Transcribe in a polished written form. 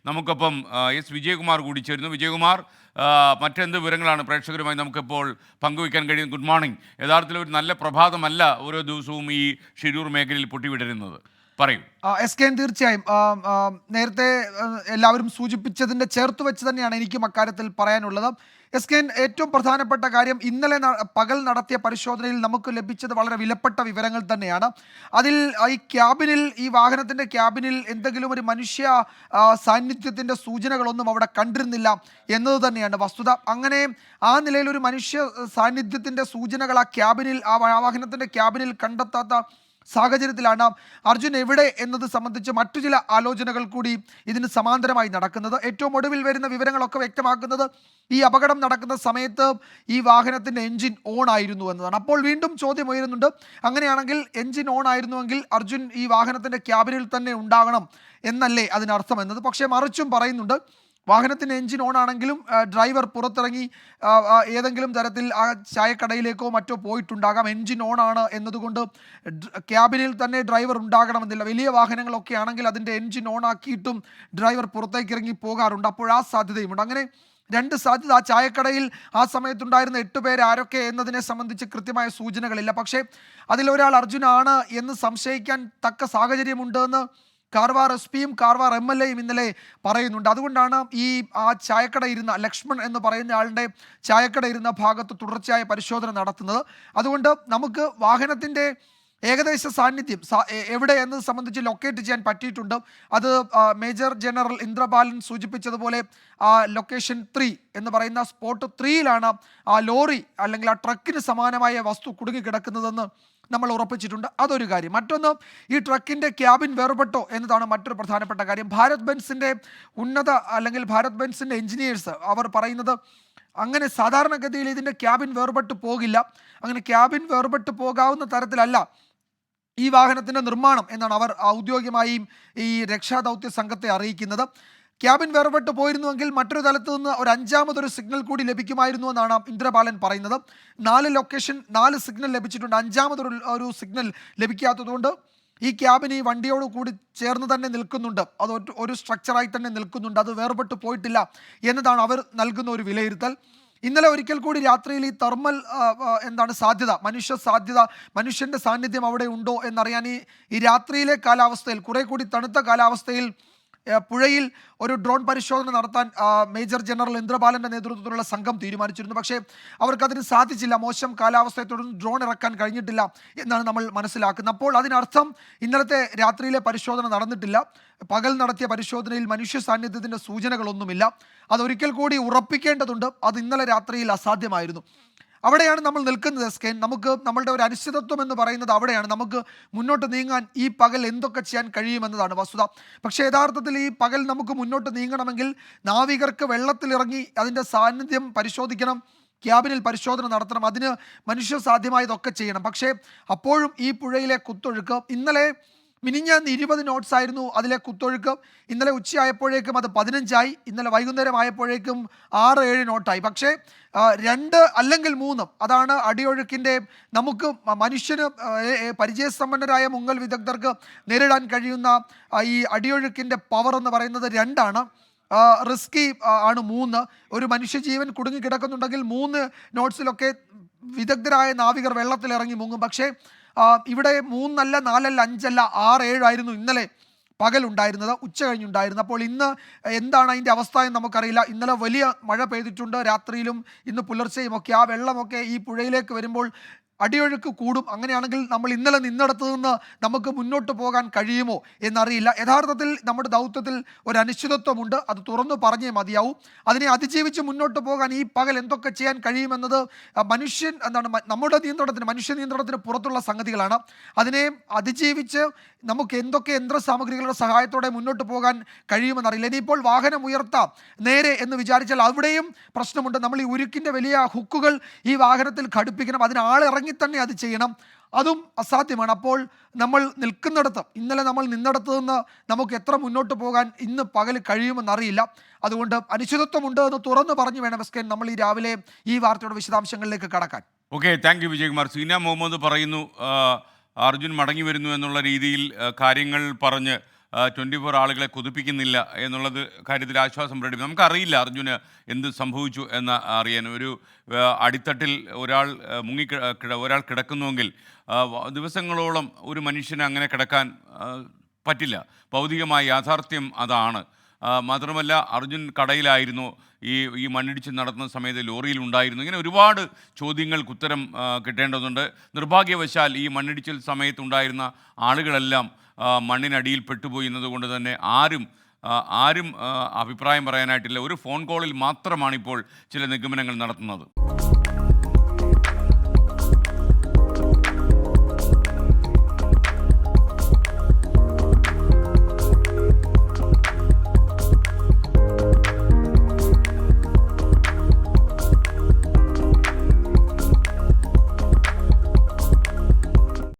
നമുക്കൊപ്പം എസ് വിജയകുമാർ കൂടി ചേരുന്നു. വിജയകുമാർ, മറ്റെന്ത് വിവരങ്ങളാണ് പ്രേക്ഷകരുമായി നമുക്കിപ്പോൾ പങ്കുവയ്ക്കാൻ കഴിയുന്നത്? Good morning. യഥാർത്ഥത്തിൽ ഒരു നല്ല പ്രഭാതമല്ല ഓരോ ദിവസവും ഈ ഷിരൂർ മേഖലയിൽ പൊട്ടിവിടരുന്നത്. പറയൂ. എസ് കെ, തീർച്ചയായും നേരത്തെ എല്ലാവരും സൂചിപ്പിച്ചതിൻ്റെ ചേർത്ത് വെച്ച് തന്നെയാണ് എനിക്കും അക്കാര്യത്തിൽ പറയാനുള്ളത്. എസ് കെ, ഏറ്റവും പ്രധാനപ്പെട്ട കാര്യം, ഇന്നലെ പകൽ നടത്തിയ പരിശോധനയിൽ നമുക്ക് ലഭിച്ചത് വളരെ വിലപ്പെട്ട വിവരങ്ങൾ തന്നെയാണ്. അതിൽ ഈ ക്യാബിനിൽ, ഈ വാഹനത്തിൻ്റെ ക്യാബിനിൽ എന്തെങ്കിലും ഒരു മനുഷ്യ സാന്നിധ്യത്തിൻ്റെ സൂചനകളൊന്നും അവിടെ കണ്ടിരുന്നില്ല എന്നത് തന്നെയാണ് വസ്തുത. അങ്ങനെ ആ നിലയിൽ ഒരു മനുഷ്യ സാന്നിധ്യത്തിൻ്റെ സൂചനകൾ ആ ക്യാബിനിൽ, ആ വാഹനത്തിൻ്റെ ക്യാബിനിൽ കണ്ടെത്താത്ത സാഹചര്യത്തിലാണ് അർജുൻ എവിടെ എന്നത് സംബന്ധിച്ച് മറ്റു ചില ആലോചനകൾ കൂടി ഇതിന് സമാന്തരമായി നടക്കുന്നത്. ഏറ്റവും ഒടുവിൽ വരുന്ന വിവരങ്ങളൊക്കെ വ്യക്തമാക്കുന്നത് ഈ അപകടം നടക്കുന്ന സമയത്ത് ഈ വാഹനത്തിൻ്റെ എൻജിൻ ഓൺ ആയിരുന്നു എന്നതാണ്. അപ്പോൾ വീണ്ടും ചോദ്യം ഉയരുന്നുണ്ട്, അങ്ങനെയാണെങ്കിൽ എൻജിൻ ഓൺ ആയിരുന്നുവെങ്കിൽ അർജുൻ ഈ വാഹനത്തിൻ്റെ ക്യാബിനിൽ തന്നെ ഉണ്ടാകണം എന്നല്ലേ അതിനർത്ഥം എന്നത്. പക്ഷേ മറിച്ചും പറയുന്നുണ്ട്, വാഹനത്തിൻ്റെ എൻജിൻ ഓൺ ആണെങ്കിലും ഡ്രൈവർ പുറത്തിറങ്ങി ഏതെങ്കിലും തരത്തിൽ ആ ചായക്കടയിലേക്കോ മറ്റോ പോയിട്ടുണ്ടാകാം. എൻജിൻ ഓൺ ആണ് എന്നതുകൊണ്ട് ക്യാബിനിൽ തന്നെ ഡ്രൈവർ ഉണ്ടാകണമെന്നില്ല. വലിയ വാഹനങ്ങളൊക്കെ ആണെങ്കിൽ അതിൻ്റെ എൻജിൻ ഓൺ ആക്കിയിട്ടും ഡ്രൈവർ പുറത്തേക്ക് ഇറങ്ങി പോകാറുണ്ട്. അപ്പോൾ ആ സാധ്യതയുമുണ്ട്. അങ്ങനെ രണ്ട് സാധ്യത. ആ ചായക്കടയിൽ ആ സമയത്തുണ്ടായിരുന്ന 8 പേര് ആരൊക്കെ എന്നതിനെ സംബന്ധിച്ച് കൃത്യമായ സൂചനകളില്ല. പക്ഷേ അതിലൊരാൾ അർജുനാണ് എന്ന് സംശയിക്കാൻ തക്ക സാഹചര്യമുണ്ടെന്ന് കാർവാർ എസ് പിയും കാർവാർ MLAയും ഇന്നലെ പറയുന്നുണ്ട്. അതുകൊണ്ടാണ് ആ ചായക്കട ഇരുന്ന ലക്ഷ്മൺ എന്ന് പറയുന്ന ആളുടെ ചായക്കട ഇരുന്ന ഭാഗത്ത് തുടർച്ചയായ പരിശോധന നടത്തുന്നത്. അതുകൊണ്ട് നമുക്ക് വാഹനത്തിൻ്റെ ഏകദേശ സാന്നിധ്യം എവിടെ എന്നത് സംബന്ധിച്ച് ലൊക്കേറ്റ് ചെയ്യാൻ പറ്റിയിട്ടുണ്ട്. അത് മേജർ ജനറൽ ഇന്ദ്രപാലൻ സൂചിപ്പിച്ചതുപോലെ ആ ലൊക്കേഷൻ 3 എന്ന് പറയുന്ന സ്പോട്ട് 3യിലാണ് ആ ലോറി അല്ലെങ്കിൽ ആ ട്രക്കിന് സമാനമായ വസ്തു കുടുങ്ങിക്കിടക്കുന്നതെന്ന് നമ്മൾ ഉറപ്പിച്ചിട്ടുണ്ട്. അതൊരു കാര്യം. മറ്റൊന്ന്, ഈ ട്രക്കിൻ്റെ ക്യാബിൻ വേർപെട്ടോ എന്നതാണ് മറ്റൊരു പ്രധാനപ്പെട്ട കാര്യം. ഭാരത് ബെൻസിൻ്റെ ഭാരത് ബെൻസിൻ്റെ എഞ്ചിനീയേഴ്സ് അവർ പറയുന്നത്, അങ്ങനെ സാധാരണഗതിയിൽ ഇതിൻ്റെ ക്യാബിൻ വേർപെട്ട് പോകില്ല, അങ്ങനെ ക്യാബിൻ വേർപെട്ട് പോകാവുന്ന തരത്തിലല്ല ഈ വാഹനത്തിൻ്റെ നിർമ്മാണം എന്നാണ് അവർ ഔദ്യോഗികമായി ഈ രക്ഷാദൗത്യ സംഘത്തെ അറിയിക്കുന്നത്. ക്യാബിൻ വേർപെട്ട് പോയിരുന്നുവെങ്കിൽ മറ്റൊരു തലത്ത് നിന്ന് ഒരു 5ാമതൊരു സിഗ്നൽ കൂടി ലഭിക്കുമായിരുന്നു എന്നാണ് ഇന്ദ്രപാലൻ പറയുന്നത്. 4 ലൊക്കേഷൻ 4 സിഗ്നൽ ലഭിച്ചിട്ടുണ്ട്. 5ാമതൊരു സിഗ്നൽ ലഭിക്കാത്തതുകൊണ്ട് ഈ ക്യാബിൻ ഈ വണ്ടിയോട് കൂടി ചേർന്ന് തന്നെ നിൽക്കുന്നുണ്ട്. അത് ഒരു സ്ട്രക്ചറായി തന്നെ നിൽക്കുന്നുണ്ട്. അത് വേർപെട്ട് പോയിട്ടില്ല എന്നതാണ് അവർ നൽകുന്ന ഒരു വിലയിരുത്തൽ. ഇന്നലെ ഒരിക്കൽ കൂടി രാത്രിയിൽ ഈ തെർമൽ സാധ്യത, മനുഷ്യൻ്റെ സാന്നിധ്യം അവിടെ ഉണ്ടോ എന്നറിയാൻ ഈ രാത്രിയിലെ കാലാവസ്ഥയിൽ, കുറെ കൂടി തണുത്ത കാലാവസ്ഥയിൽ പുഴയിൽ ഒരു ഡ്രോൺ പരിശോധന നടത്താൻ മേജർ ജനറൽ ഇന്ദ്രപാലൻ്റെ നേതൃത്വത്തിലുള്ള സംഘം തീരുമാനിച്ചിരുന്നു. പക്ഷേ അവർക്കതിന് സാധിച്ചില്ല. മോശം കാലാവസ്ഥയെ തുടർന്ന് ഡ്രോൺ ഇറക്കാൻ കഴിഞ്ഞിട്ടില്ല എന്നാണ് നമ്മൾ മനസ്സിലാക്കുന്നത്. അപ്പോൾ അതിനർത്ഥം ഇന്നലത്തെ രാത്രിയിലെ പരിശോധന നടന്നിട്ടില്ല. പകൽ നടത്തിയ പരിശോധനയിൽ മനുഷ്യ സാന്നിധ്യത്തിൻ്റെ സൂചനകളൊന്നുമില്ല. അതൊരിക്കൽ കൂടി ഉറപ്പിക്കേണ്ടതുണ്ട്. അത് ഇന്നലെ രാത്രിയിൽ അസാധ്യമായിരുന്നു. അവിടെയാണ് നമ്മൾ നിൽക്കുന്നത് എസ് കെ. നമ്മളുടെ ഒരു അനിശ്ചിതത്വം എന്ന് പറയുന്നത് അവിടെയാണ്. നമുക്ക് മുന്നോട്ട് നീങ്ങാൻ ഈ പകൽ എന്തൊക്കെ ചെയ്യാൻ കഴിയുമെന്നതാണ് വസ്തുത. പക്ഷേ യഥാർത്ഥത്തിൽ ഈ പകൽ നമുക്ക് മുന്നോട്ട് നീങ്ങണമെങ്കിൽ നാവികർക്ക് വെള്ളത്തിലിറങ്ങി അതിൻ്റെ സാന്നിധ്യം പരിശോധിക്കണം, ക്യാബിനിൽ പരിശോധന നടത്തണം, അതിന് മനുഷ്യ സാധ്യമായതൊക്കെ ചെയ്യണം. പക്ഷേ അപ്പോഴും ഈ പുഴയിലെ കുത്തൊഴുക്ക്, ഇന്നലെ മിനിഞ്ഞാന്ന് 20 നോട്ട്സ് ആയിരുന്നു അതിലെ കുത്തൊഴുക്ക്. ഇന്നലെ ഉച്ചയായപ്പോഴേക്കും അത് 15ആയി. ഇന്നലെ വൈകുന്നേരം ആയപ്പോഴേക്കും 6-7 നോട്ടായി. പക്ഷേ 2 അല്ലെങ്കിൽ 3, അതാണ് അടിയൊഴുക്കിൻ്റെ, നമുക്ക് മനുഷ്യന് പരിചയസമ്പന്നരായ മുങ്ങൽ വിദഗ്ധർക്ക് നേരിടാൻ കഴിയുന്ന ഈ അടിയൊഴുക്കിൻ്റെ പവർ എന്ന് പറയുന്നത് 2ആണ്. റിസ്കി ആണ് 3. ഒരു മനുഷ്യജീവൻ കുടുങ്ങിക്കിടക്കുന്നുണ്ടെങ്കിൽ 3 നോട്ട്സിലൊക്കെ വിദഗ്ധരായ നാവികർ വെള്ളത്തിലിറങ്ങി മുങ്ങും. പക്ഷേ ഇവിടെ 3 അല്ല, 4 അല്ല, 5 അല്ല, 6-7 ആയിരുന്നു ഇന്നലെ പകലുണ്ടായിരുന്നത്, ഉച്ച കഴിഞ്ഞുണ്ടായിരുന്നത്. അപ്പോൾ ഇന്ന് എന്താണ് അതിൻ്റെ അവസ്ഥ എന്ന് നമുക്കറിയില്ല. ഇന്നലെ വലിയ മഴ പെയ്തിട്ടുണ്ട് രാത്രിയിലും ഇന്ന് പുലർച്ചെയും ഒക്കെ. ആ വെള്ളമൊക്കെ ഈ പുഴയിലേക്ക് വരുമ്പോൾ അടിയൊഴുക്ക് കൂടും. അങ്ങനെയാണെങ്കിൽ നമ്മൾ ഇന്നലെ നിന്നിടത്ത് നിന്ന് നമുക്ക് മുന്നോട്ട് പോകാൻ കഴിയുമോ എന്നറിയില്ല. യഥാർത്ഥത്തിൽ നമ്മുടെ ദൗത്യത്തിൽ ഒരു അനിശ്ചിതത്വമുണ്ട്. അത് തുറന്നു പറഞ്ഞേ മതിയാവും. അതിനെ അതിജീവിച്ച് മുന്നോട്ട് പോകാൻ ഈ പകൽ എന്തൊക്കെ ചെയ്യാൻ കഴിയുമെന്നത് നമ്മുടെ മനുഷ്യ നിയന്ത്രണത്തിന് പുറത്തുള്ള സംഗതികളാണ്. അതിനെ അതിജീവിച്ച് നമുക്ക് എന്തൊക്കെ യന്ത്രസാമഗ്രികളുടെ സഹായത്തോടെ മുന്നോട്ട് പോകാൻ കഴിയുമെന്നറിയില്ല. ഇനിയിപ്പോൾ വാഹനം ഉയർത്താം നേരെ എന്ന് വിചാരിച്ചാൽ അവിടെയും പ്രശ്നമുണ്ട്. നമ്മൾ ഈ ഉരുക്കിൻ്റെ വലിയ ഹുക്കുകൾ ഈ വാഹനത്തിൽ ഘടിപ്പിക്കണം, അതിന് ആളിറങ്ങി തന്നെ അത് ചെയ്യണം. അതും അസാധ്യമാണ്. അപ്പോൾ ഇന്നലെ നമ്മൾ നിന്നിടത്ത് നിന്ന് നമുക്ക് എത്ര മുന്നോട്ട് പോകാൻ ഇന്ന് പകൽ കഴിയുമെന്നറിയില്ല. അതുകൊണ്ട് അനിശ്ചിതത്വമുണ്ട് എന്ന് തുറന്നു പറഞ്ഞു വേണം എസ് കെ നമ്മൾ ഈ രാവിലെ ഈ വാർത്തയുടെ വിശദാംശങ്ങളിലേക്ക് കടക്കാൻ. Okay, thank you Vijayakumar. Seena Muhammad പറയുന്നു, അർജുൻ മടങ്ങി വരുന്നു എന്നുള്ള രീതിയിൽ കാര്യങ്ങൾ പറഞ്ഞ് 24 ആളുകളെ കൊതിപ്പിക്കുന്നില്ല എന്നുള്ളത് കാര്യത്തിൽ ആശ്വാസം പ്രകടിപ്പിക്കും. നമുക്കറിയില്ല അർജുന് എന്ത് സംഭവിച്ചു എന്ന് അറിയാൻ. ഒരു അടിത്തട്ടിൽ ഒരാൾ ഒരാൾ കിടക്കുന്നുവെങ്കിൽ ദിവസങ്ങളോളം ഒരു മനുഷ്യന് അങ്ങനെ കിടക്കാൻ പറ്റില്ല. ഭൗതികമായ യാഥാർത്ഥ്യം അതാണ്. മാത്രമല്ല അർജുൻ കടയിലായിരുന്നു, ഈ മണ്ണിടിച്ച് നടത്തുന്ന സമയത്ത് ലോറിയിൽ ഉണ്ടായിരുന്നു. ഇങ്ങനെ ഒരുപാട് ചോദ്യങ്ങൾക്ക് ഉത്തരം കിട്ടേണ്ടതുണ്ട്. നിർഭാഗ്യവശാൽ ഈ മണ്ണിടിച്ചിൽ സമയത്തുണ്ടായിരുന്ന ആളുകളെല്ലാം മണ്ണിനടിയിൽ പെട്ടുപോയി എന്നതുകൊണ്ട് തന്നെ ആരും അഭിപ്രായം പറയാനായിട്ടില്ല. ഒരു ഫോൺ കോളിൽ മാത്രമാണിപ്പോൾ ചില നിഗമനങ്ങൾ നടത്തുന്നത്.